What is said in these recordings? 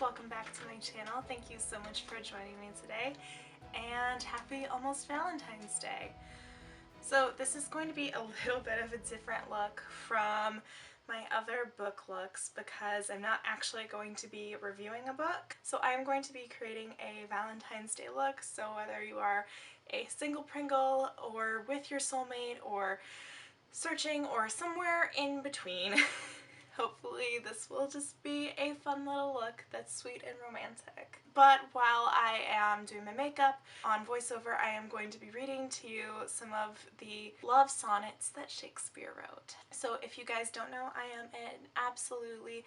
welcome back to my channel. Thank you so much for joining me today, and happy almost Valentine's Day. So this is going to be a little bit of a different look from my other book looks because I'm not actually going to be reviewing a book. So I am going to be creating a Valentine's Day look, so whether you are a single Pringle or with your soulmate or searching or somewhere in between, hopefully this will just be a fun little look that's sweet and romantic. But while I am doing my makeup on voiceover, I am going to be reading to you some of the love sonnets that Shakespeare wrote. So if you guys don't know, I am an absolutely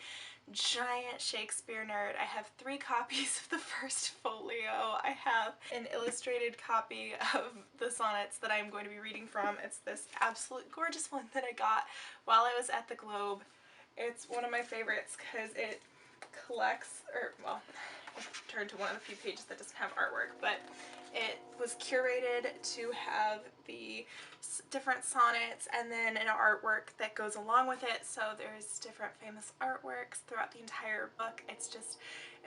giant Shakespeare nerd. I have 3 copies of the first folio. I have an illustrated copy of the sonnets that I am going to be reading from. It's this absolute gorgeous one that I got while I was at the Globe. It's one of my favorites because it collects, I turned to one of the few pages that doesn't have artwork, but it was curated to have the different sonnets and then an artwork that goes along with it. So there's different famous artworks throughout the entire book. It's just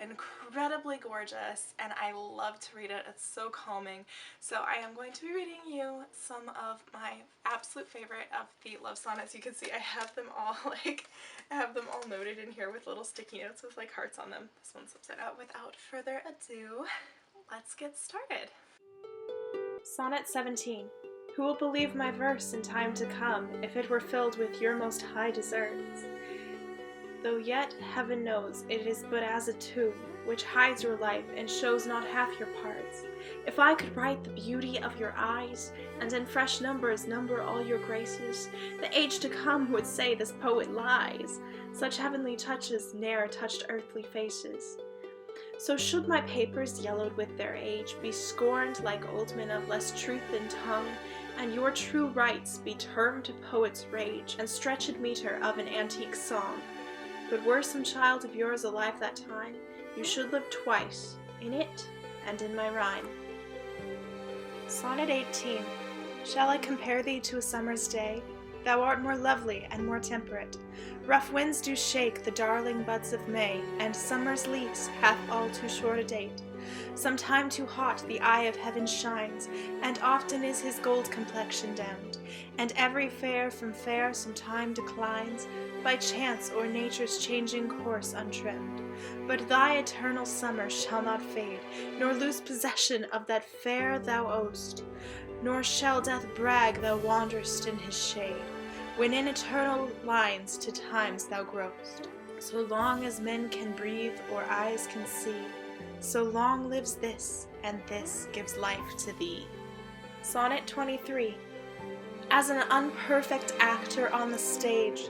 incredibly gorgeous and I love to read it. It's so calming. So I am going to be reading you some of my absolute favorite of the love sonnets. You can see I have them all noted in here with little sticky notes with like hearts on them. This one's upside out. Without further ado, let's get started. Sonnet 17. Who will believe my verse in time to come, if it were filled with your most high deserts? Though yet, heaven knows, it is but as a tomb, which hides your life and shows not half your parts. If I could write the beauty of your eyes, and in fresh numbers number all your graces, the age to come would say this poet lies. Such heavenly touches ne'er touched earthly faces. So should my papers, yellowed with their age, be scorned like old men of less truth than tongue, and your true rights be termed a poet's rage, and stretched meter of an antique song. But were some child of yours alive that time, you should live twice, in it and in my rhyme. Sonnet 18. Shall I compare thee to a summer's day? Thou art more lovely and more temperate. Rough winds do shake the darling buds of May, and summer's lease hath all too short a date. Sometime too hot the eye of heaven shines, and often is his gold complexion downed, and every fair from fair sometime declines, by chance or nature's changing course untrimmed. But thy eternal summer shall not fade, nor lose possession of that fair thou owest, nor shall death brag thou wanderest in his shade, when in eternal lines to times thou growest. So long as men can breathe or eyes can see, so long lives this, and this gives life to thee. Sonnet 23. As an unperfect actor on the stage,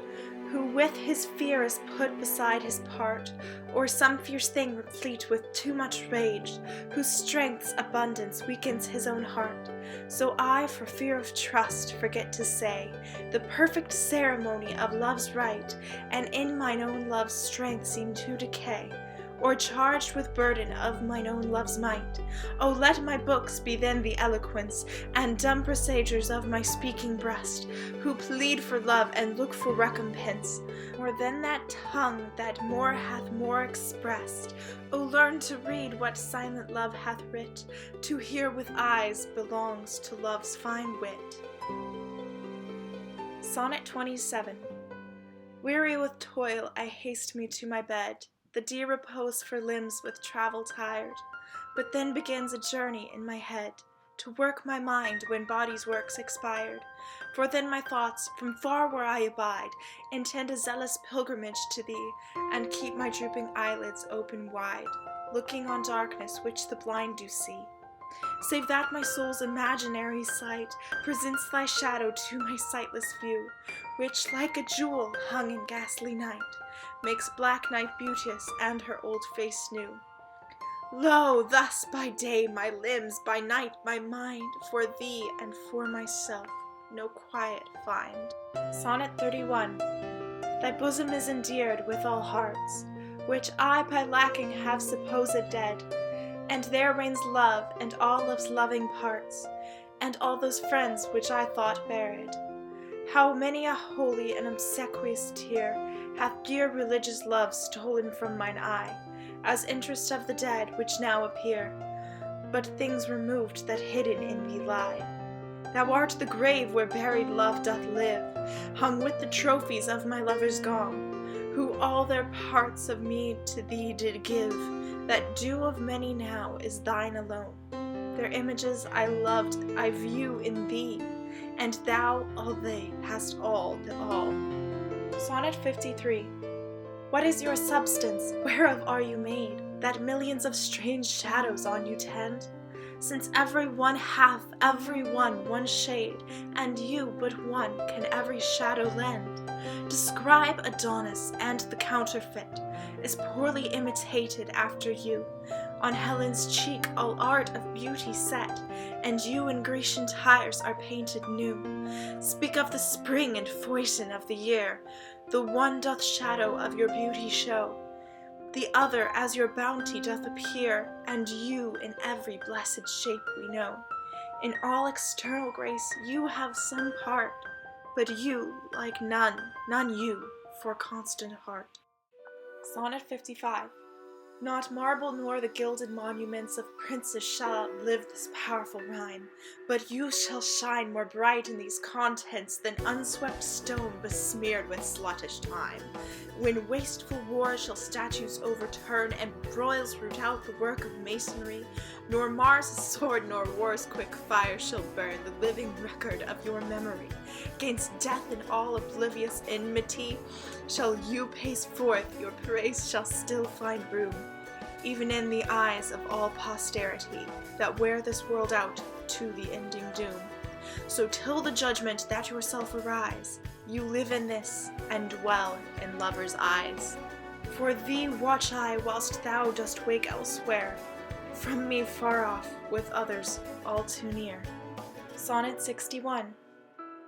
who with his fear is put beside his part, or some fierce thing replete with too much rage, whose strength's abundance weakens his own heart, so I, for fear of trust, forget to say the perfect ceremony of love's rite, and in mine own love's strength seem to decay, or charged with burden of mine own love's might. O let my books be then the eloquence and dumb presagers of my speaking breast, who plead for love and look for recompense, more than that tongue that more hath more expressed. O learn to read what silent love hath writ, to hear with eyes belongs to love's fine wit. Sonnet 27. Weary with toil I haste me to my bed, the dear repose for limbs with travel tired. But then begins a journey in my head, to work my mind when body's work's expired. For then my thoughts, from far where I abide, intend a zealous pilgrimage to thee, and keep my drooping eyelids open wide, looking on darkness which the blind do see. Save that my soul's imaginary sight presents thy shadow to my sightless view, which, like a jewel hung in ghastly night, makes black night beauteous and her old face new. Lo, thus by day my limbs, by night my mind, for thee and for myself no quiet find. Sonnet 31. Thy bosom is endeared with all hearts, which I by lacking have supposed dead, and there reigns love and all love's loving parts, and all those friends which I thought buried. How many a holy and obsequious tear hath dear religious love stolen from mine eye, as interest of the dead which now appear, but things removed that hidden in thee lie. Thou art the grave where buried love doth live, hung with the trophies of my lovers gone, who all their parts of me to thee did give, that due of many now is thine alone. Their images I loved I view in thee, and thou, all they, hast all the all. Sonnet 53. What is your substance? Whereof are you made, that millions of strange shadows on you tend? Since every one hath, every one shade, and you but one can every shadow lend. Describe Adonis, and the counterfeit is poorly imitated after you. On Helen's cheek all art of beauty set, and you in Grecian tires are painted new. Speak of the spring and foison of the year, the one doth shadow of your beauty show, the other as your bounty doth appear, and you in every blessed shape we know. In all external grace you have some part, but you, like none you, for constant heart. Sonnet 55. Not marble nor the gilded monuments of princes shall outlive this powerful rhyme, but you shall shine more bright in these contents than unswept stone besmeared with sluttish time. When wasteful war shall statues overturn, and broils root out the work of masonry, nor Mars' sword nor war's quick fire shall burn the living record of your memory. Gainst death and all oblivious enmity shall you pace forth, your praise shall still find room, even in the eyes of all posterity that wear this world out to the ending doom. So till the judgment that yourself arise, you live in this, and dwell in lovers' eyes. For thee watch I whilst thou dost wake elsewhere, from me far off, with others all too near. Sonnet 61.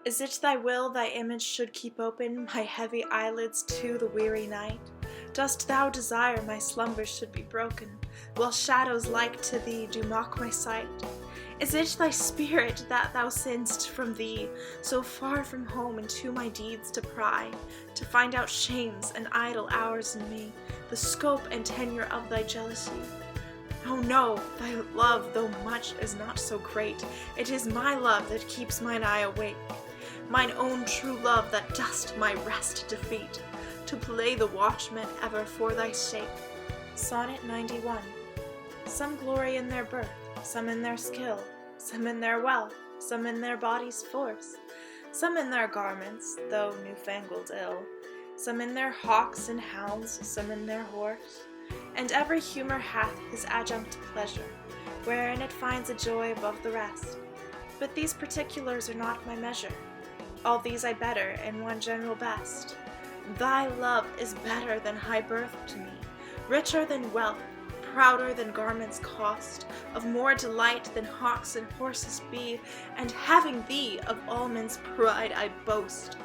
Is it thy will thy image should keep open my heavy eyelids to the weary night? Dost thou desire my slumbers should be broken, while shadows like to thee do mock my sight? Is it thy spirit that thou send'st from thee, so far from home into my deeds to pry, to find out shames and idle hours in me, the scope and tenure of thy jealousy? Oh no, thy love, though much, is not so great. It is my love that keeps mine eye awake, mine own true love that dost my rest defeat, to play the watchman ever for thy sake. Sonnet 91. Some glory in their birth, some in their skill, some in their wealth, some in their body's force, some in their garments, though newfangled ill, some in their hawks and hounds, some in their horse. And every humour hath his adjunct pleasure, wherein it finds a joy above the rest. But these particulars are not my measure. All these I better in one general best. Thy love is better than high birth to me, richer than wealth, prouder than garments cost, of more delight than hawks and horses be, and having thee of all men's pride I boast.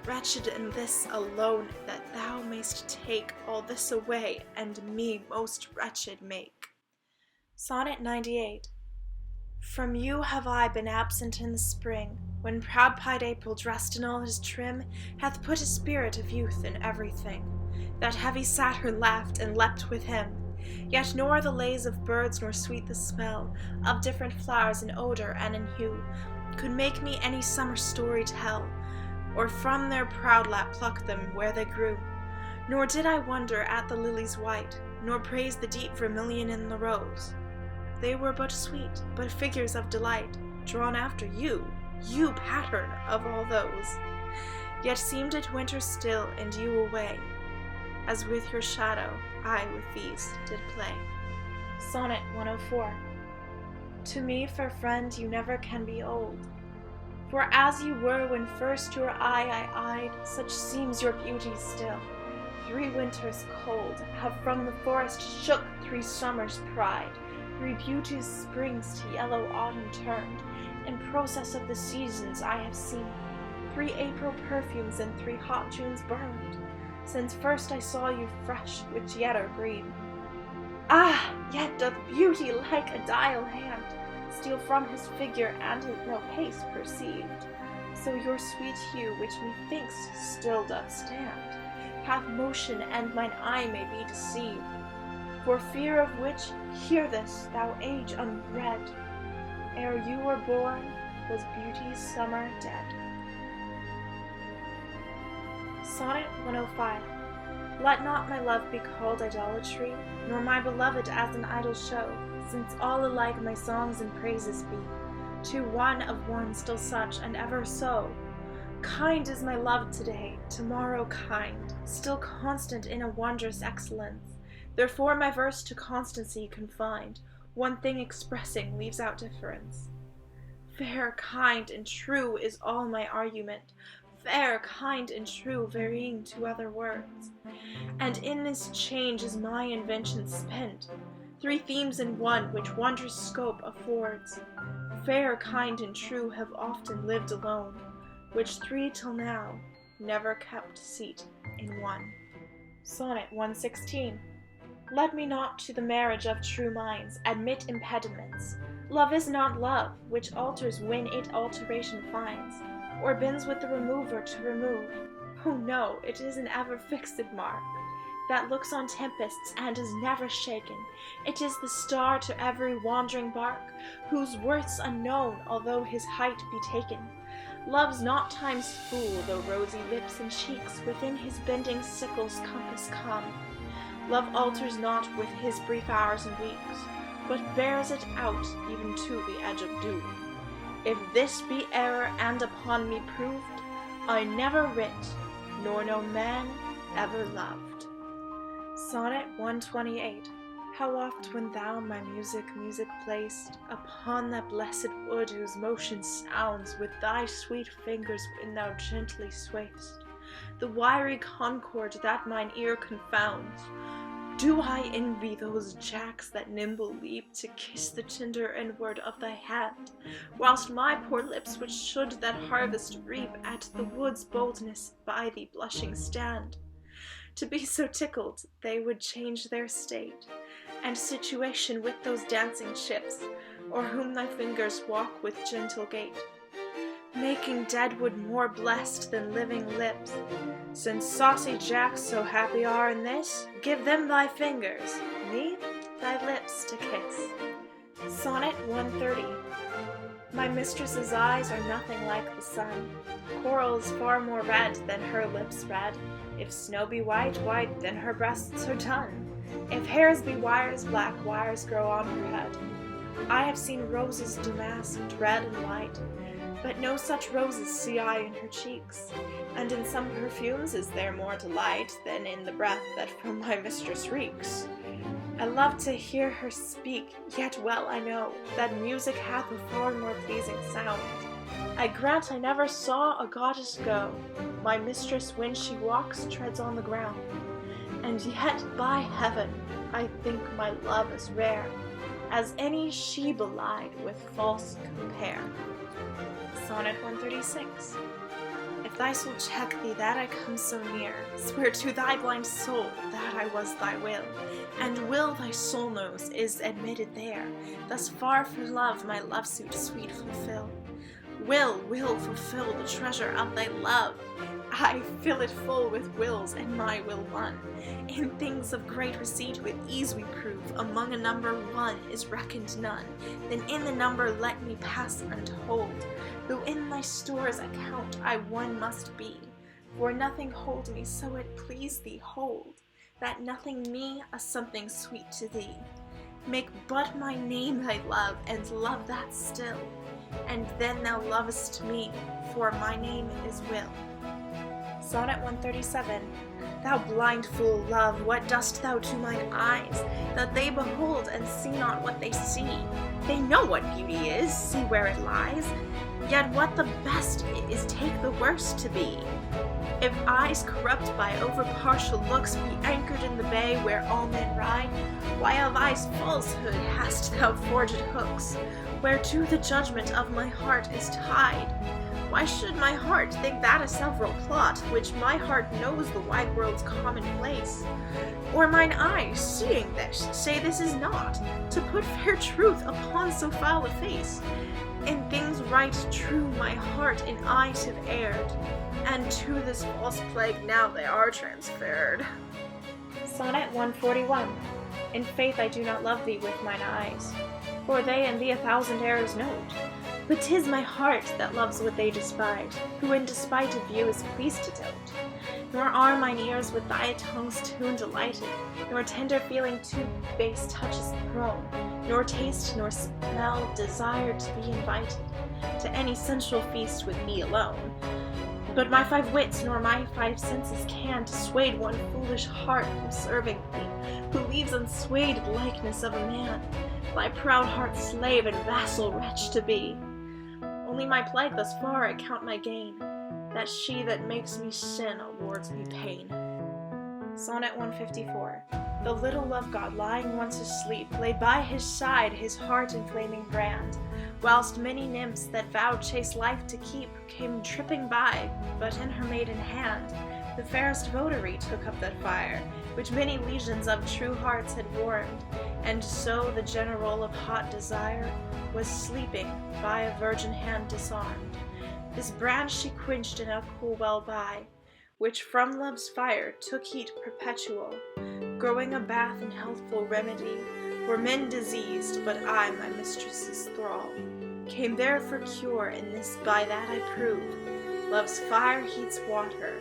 Wretched in this alone, that thou mayst take all this away, and me most wretched make. Sonnet 98. From you have I been absent in the spring, when proud-pied April, dressed in all his trim, hath put a spirit of youth in everything. That heavy Saturn laughed and leapt with him. Yet nor the lays of birds, nor sweet the smell of different flowers in odor and in hue, could make me any summer story tell, or from their proud lap pluck them where they grew. Nor did I wonder at the lilies white, nor praise the deep vermilion in the rose. They were but sweet, but figures of delight, drawn after you pattern of all those. Yet seemed it winter still, and you away, as with your shadow I with these did play. Sonnet 104. To me, fair friend, you never can be old, for as you were when first your eye I eyed, such seems your beauty still. 3 winters cold have from the forest shook 3 summers' pride, 3 beauteous springs to yellow autumn turned, in process of the seasons I have seen, 3 April perfumes and 3 hot Junes burned, since first I saw you fresh, which yet are green. Ah! Yet doth beauty like a dial hand steal from his figure, and in no haste perceived. So your sweet hue, which methinks still doth stand, hath motion, and mine eye may be deceived. For fear of which, hear this, thou age unbred, ere you were born, was beauty's summer dead. Sonnet 105. Let not my love be called idolatry, nor my beloved as an idle show, since all alike my songs and praises be, to one of one still such, and ever so. Kind is my love today, tomorrow kind, still constant in a wondrous excellence. Therefore my verse to constancy confined, one thing expressing leaves out difference. Fair, kind, and true is all my argument, fair, kind, and true varying to other words. And in this change is my invention spent, three themes in one which wondrous scope affords. Fair, kind, and true have often lived alone, which three till now never kept seat in one. Sonnet 116. Let me not to the marriage of true minds admit impediments. Love is not love, which alters when it alteration finds, or bends with the remover to remove. Oh no, it is an ever fixed mark, that looks on tempests and is never shaken. It is the star to every wandering bark, whose worth's unknown, although his height be taken. Love's not time's fool, though rosy lips and cheeks within his bending sickle's compass come. Love alters not with his brief hours and weeks, but bears it out even to the edge of doom. If this be error and upon me proved, I never writ, nor no man ever loved. Sonnet 128. How oft when thou my music placed upon that blessed wood whose motion sounds with thy sweet fingers when thou gently sway'st the wiry concord that mine ear confounds, do I envy those jacks that nimble leap to kiss the tender inward of thy hand, whilst my poor lips which should that harvest reap at the wood's boldness by thee blushing stand? To be so tickled they would change their state and situation with those dancing ships, o'er whom thy fingers walk with gentle gait, making deadwood more blessed than living lips. Since saucy jacks so happy are in this, give them thy fingers, me thy lips to kiss. Sonnet 130. My mistress's eyes are nothing like the sun. Coral is far more red than her lips red. If snow be white, why then her breasts are dun. If hairs be wires, black wires grow on her head. I have seen roses damasked red and white, but no such roses see I in her cheeks, and in some perfumes is there more delight than in the breath that from my mistress reeks. I love to hear her speak, yet well I know that music hath a far more pleasing sound. I grant I never saw a goddess go, my mistress when she walks treads on the ground, and yet by heaven I think my love as rare as any she belied with false compare. Sonnet 136. If thy soul check thee that I come so near, swear to thy blind soul that I was thy will, and will thy soul knows is admitted there, thus far for love my love suit sweet fulfill. Will fulfill the treasure of thy love. I fill it full with wills, and my will one. In things of great receipt with ease we prove, among a number one is reckoned none. Then in the number let me pass untold, though in thy stores account I one must be. For nothing hold me so it please thee hold, that nothing me a something sweet to thee. Make but my name thy love, and love that still, and then thou lovest me, for my name is Will. Sonnet 137. Thou blind fool, love, what dost thou to mine eyes, that they behold and see not what they see? They know what beauty is, see where it lies, yet what the best is take the worst to be. If eyes corrupt by over-partial looks be anchored in the bay where all men ride, why of eyes falsehood hast thou forged hooks, whereto the judgment of my heart is tied? Why should my heart think that a several plot, which my heart knows the wide world's commonplace? Or mine eyes, seeing this, say this is not, to put fair truth upon so foul a face? In things right true my heart and eyes have erred, and to this false plague now they are transferred. Sonnet 141. In faith I do not love thee with mine eyes, for they in thee 1,000 errors note. But 'tis my heart that loves what they despise, who in despite of you is pleased to dote. Nor are mine ears with thy tongue's tune delighted, nor tender feeling to base touches thrown, nor taste nor smell desired to be invited to any sensual feast with thee alone. But my 5 wits nor my 5 senses can dissuade one foolish heart from serving thee, who leaves unswayed the likeness of a man, thy proud heart's slave and vassal wretch to be. Only my plight thus far I count my gain, that she that makes me sin awards me pain. Sonnet 154. The little love god lying once asleep laid by his side his heart in flaming brand, whilst many nymphs that vowed chaste life to keep came tripping by, but in her maiden hand the fairest votary took up that fire, which many legions of true hearts had warmed, and so the general of hot desire was sleeping by a virgin hand disarmed. This brand she quenched in a cool well by, which from love's fire took heat perpetual, growing a bath and healthful remedy for men diseased, but I, my mistress's thrall, came there for cure, and this by that I prove, love's fire heats water,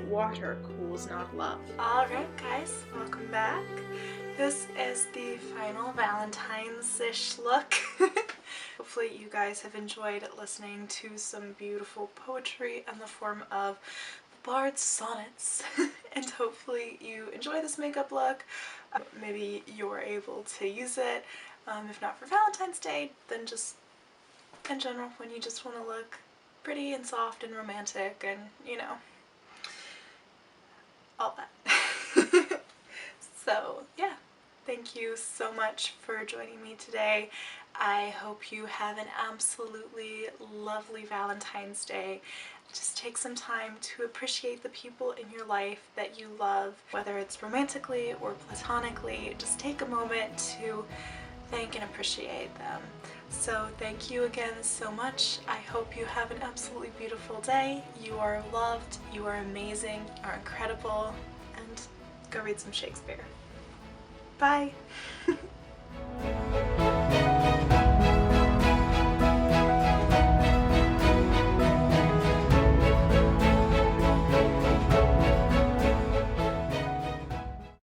water cools not love. Alright guys, welcome back. This is the final Valentine's-ish look. Hopefully you guys have enjoyed listening to some beautiful poetry in the form of the Bard's Sonnets. And hopefully you enjoy this makeup look. Maybe you're able to use it. If not for Valentine's Day, then just in general when you just want to look pretty and soft and romantic and, you know, all that. So yeah, thank you so much for joining me today. I hope you have an absolutely lovely Valentine's Day. Just take some time to appreciate the people in your life that you love, whether it's romantically or platonically. Just take a moment to thank and appreciate them. So thank you again so much. I hope you have an absolutely beautiful day. You are loved, you are amazing, you are incredible, and go read some Shakespeare. Bye!